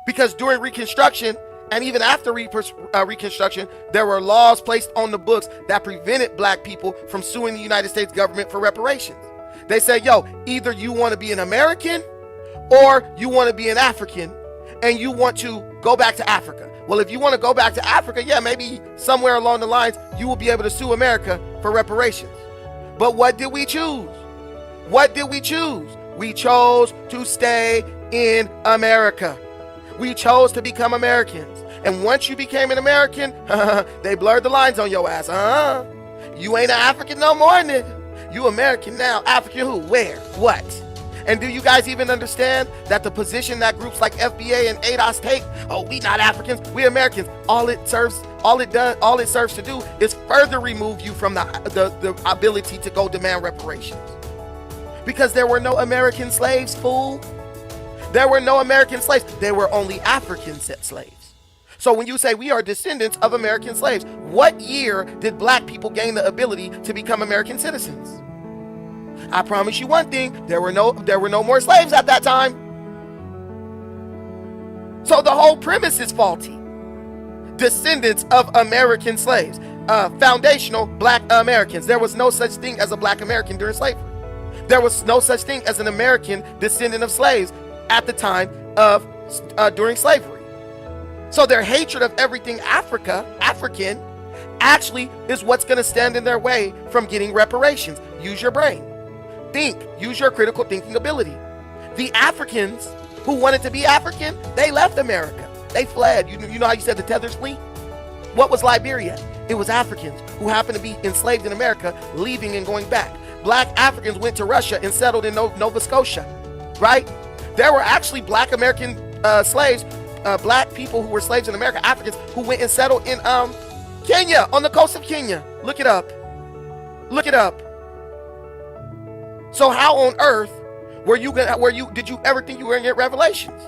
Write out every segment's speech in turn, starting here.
Because during Reconstruction and even after Reconstruction, there were laws placed on the books that prevented black people from suing the United States government for reparations. They said, yo, either you want to be an American or you want to be an African and you want to go back to Africa. Well, if you want to go back to Africa, yeah, maybe somewhere along the lines, you will be able to sue America for reparations. But what did we choose? What did we choose? We chose to stay in America. We chose to become Americans. And once you became an American, they blurred the lines on your ass. You ain't an African no more, nigga. You American now. African who? Where? What? And do you guys even understand that the position that groups like FBA and ADOS take, oh, we not Africans, we Americans, all it serves to do is further remove you from the ability to go demand reparations. Because there were no American slaves, fool. There were no American slaves. There were only African slaves. So when you say we are descendants of American slaves, what year did black people gain the ability to become American citizens? I promise you one thing, there were no more slaves at that time. So the whole premise is faulty. Descendants of American slaves, foundational black Americans. There was no such thing as a black American during slavery. There was no such thing as an American descendant of slaves at the time of during slavery. So their hatred of everything African, actually is what's going to stand in their way from getting reparations. Use your brain. Think. Use your critical thinking ability. The Africans who wanted to be African, they left America. They fled. You know how you said the tethers flee? What was Liberia? It was Africans who happened to be enslaved in America, leaving and going back. Black Africans went to Russia and settled in Nova Scotia, right? There were actually black American slaves, black people who were slaves in America, Africans who went and settled in Kenya, on the coast of Kenya. Look it up. Look it up. So how on earth did you ever think you were gonna get reparations?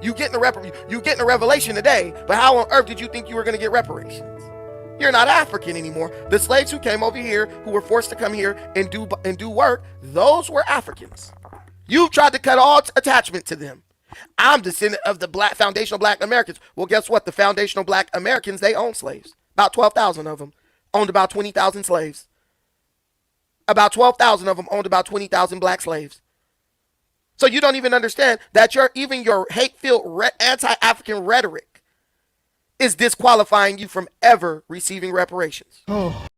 You getting a revelation today, but how on earth did you think you were gonna get reparations? You're not African anymore. The slaves who came over here, who were forced to come here and do work, those were Africans. You tried to cut all attachment to them. I'm descendant of the foundational black Americans. Well, guess what? The foundational black Americans, they own slaves. About 12,000 of them owned about 20,000 slaves. About 12,000 of them owned about 20,000 black slaves. So you don't even understand that your hate-filled anti-African rhetoric is disqualifying you from ever receiving reparations. Oh.